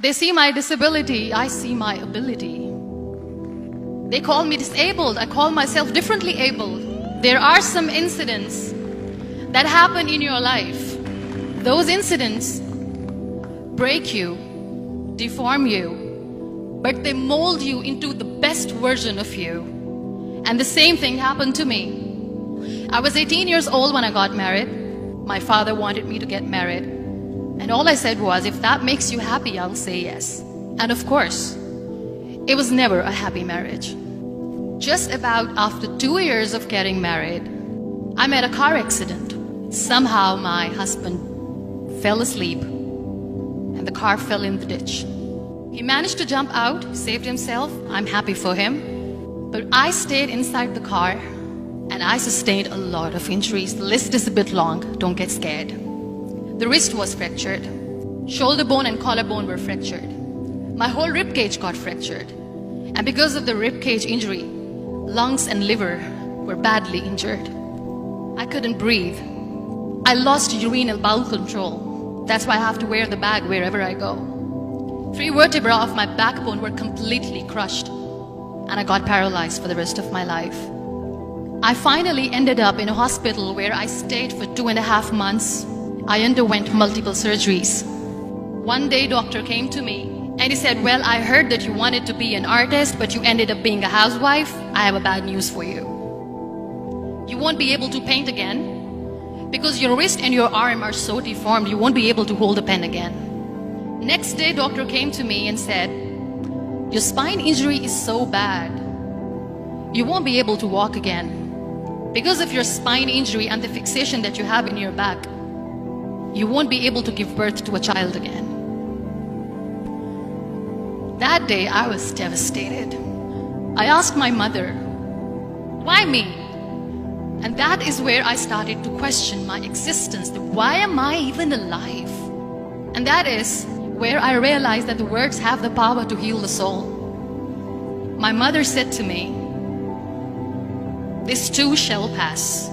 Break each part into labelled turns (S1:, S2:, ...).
S1: They see my disability, I see my ability. They call me disabled, I call myself differently abled. There are some incidents that happen in your life. Those incidents break you, deform you, but they mold you into the best version of you. And the same thing happened to me. I was 18 years old when I got married. My father wanted me to get married. And all I said was, if that makes you happy, I'll say yes. And of course, it was never a happy marriage. Just about after 2 years of getting married, I met a car accident. Somehow my husband fell asleep and the car fell in the ditch. He managed to jump out, saved himself. I'm happy for him. But I stayed inside the car and I sustained a lot of injuries. The list is a bit long, don't get scared. The wrist was fractured. Shoulder bone and collarbone were fractured. My whole rib cage got fractured. And because of the rib cage injury, lungs and liver were badly injured. I couldn't breathe. I lost urinary bowel control. That's why I have to wear the bag wherever I go. 3 vertebrae of my backbone were completely crushed. And I got paralyzed for the rest of my life. I finally ended up in a hospital where I stayed for 2.5 months. I underwent multiple surgeries. One day, doctor came to me and he said, well, I heard that you wanted to be an artist, but you ended up being a housewife. I have a bad news for you. You won't be able to paint again because your wrist and your arm are so deformed, you won't be able to hold a pen again. Next day, doctor came to me and said, your spine injury is so bad, you won't be able to walk again. Because of your spine injury and the fixation that you have in your back, you won't be able to give birth to a child again. That day, I was devastated. I asked my mother, why me? And that is where I started to question my existence. Why am I even alive? And that is where I realized that the words have the power to heal the soul. My mother said to me, this too shall pass.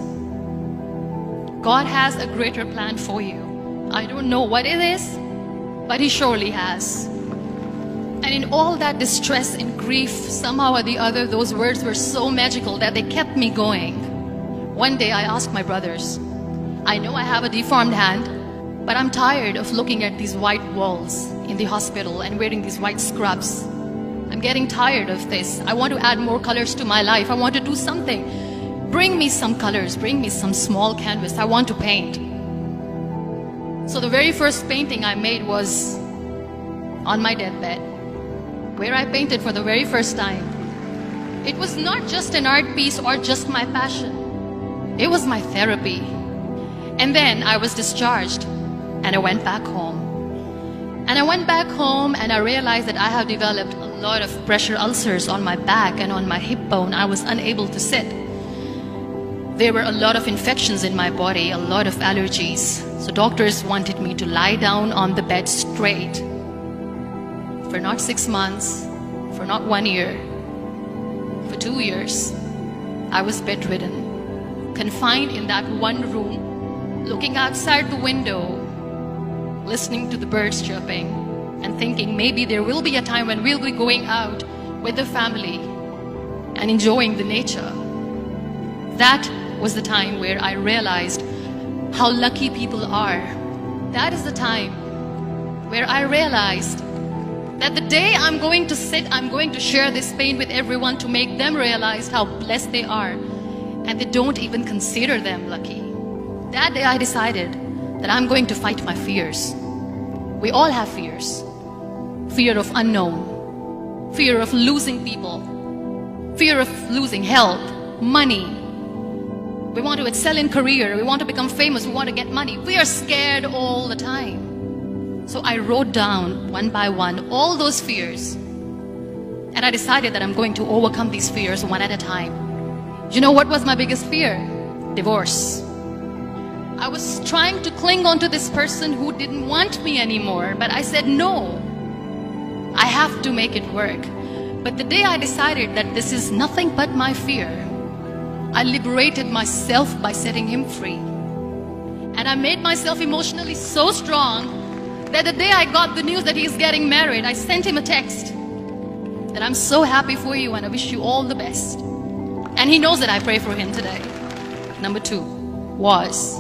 S1: God has a greater plan for you. I don't know what it is, but He surely has. And in all that distress and grief, somehow or the other, those words were so magical that they kept me going. One day I asked my brothers, I know I have a deformed hand, but I'm tired of looking at these white walls in the hospital and wearing these white scrubs. I'm getting tired of this. I want to add more colors to my life. I want to do something. Bring me some colors. Bring me some small canvas. I want to paint. So the very first painting I made was on my deathbed, where I painted for the very first time. It was not just an art piece or just my passion. It was my therapy. And then I was discharged and I went back home. And I went back home and I realized that I have developed a lot of pressure ulcers on my back and on my hip bone. I was unable to sit. There were a lot of infections in my body, a lot of allergies. So doctors wanted me to lie down on the bed straight for not 6 months, for not 1 year, for 2 years. I was bedridden, confined in that one room, looking outside the window, listening to the birds chirping, and thinking maybe there will be a time when we'll be going out with the family and enjoying the nature. That was the time where I realized how lucky people are. That is the time where I realized that the day I'm going to sit, I'm going to share this pain with everyone to make them realize how blessed they are, and they don't even consider them lucky. That day I decided that I'm going to fight my fears. We all have fears. Fear of unknown, fear of losing people, fear of losing health, money. We want to excel in career, we want to become famous, we want to get money. We are scared all the time. So I wrote down one by one all those fears. And I decided that I'm going to overcome these fears one at a time. You know what was my biggest fear? Divorce. I was trying to cling on to this person who didn't want me anymore, but I said no. I have to make it work. But the day I decided that this is nothing but my fear, I liberated myself by setting him free. And I made myself emotionally so strong that the day I got the news that he's getting married, I sent him a text that I'm so happy for you and I wish you all the best. And he knows that I pray for him today. Number 2 was,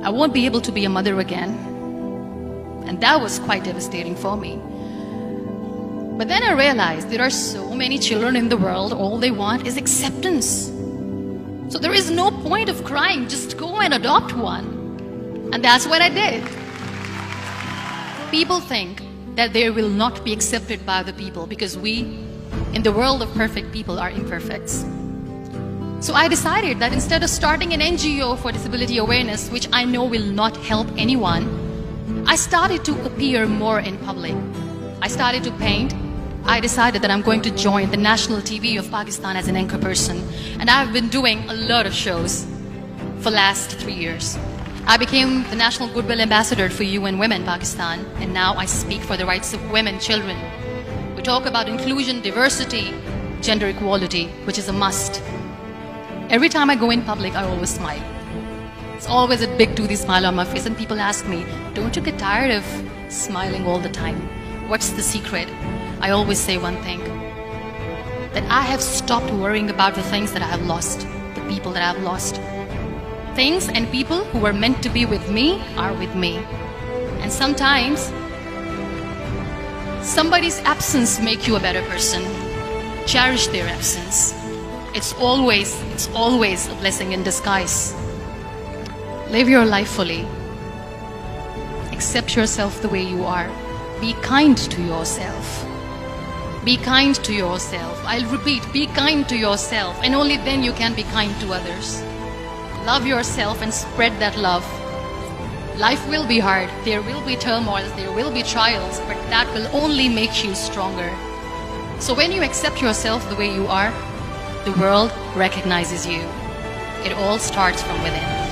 S1: I won't be able to be a mother again. And that was quite devastating for me. But then I realized there are so many children in the world, all they want is acceptance. So there is no point of crying, just go and adopt one. And that's what I did. People think that they will not be accepted by the people because we, in the world of perfect people, are imperfects. So I decided that instead of starting an NGO for disability awareness, which I know will not help anyone, I started to appear more in public. I started to paint. I decided that I'm going to join the national TV of Pakistan as an anchor person. And I've been doing a lot of shows for the last 3 years. I became the National Goodwill Ambassador for UN Women Pakistan, and now I speak for the rights of women, children. We talk about inclusion, diversity, gender equality, which is a must. Every time I go in public, I always smile. It's always a big toothy smile on my face, and people ask me, don't you get tired of smiling all the time? What's the secret? I always say one thing, that I have stopped worrying about the things that I have lost, the people that I have lost. Things and people who were meant to be with me are with me. And sometimes, somebody's absence makes you a better person. Cherish their absence. It's always a blessing in disguise. Live your life fully. Accept yourself the way you are. Be kind to yourself. Be kind to yourself. I'll repeat, be kind to yourself, and only then you can be kind to others. Love yourself and spread that love. Life will be hard. There will be turmoils, there will be trials, but that will only make you stronger. So when you accept yourself the way you are, the world recognizes you. It all starts from within.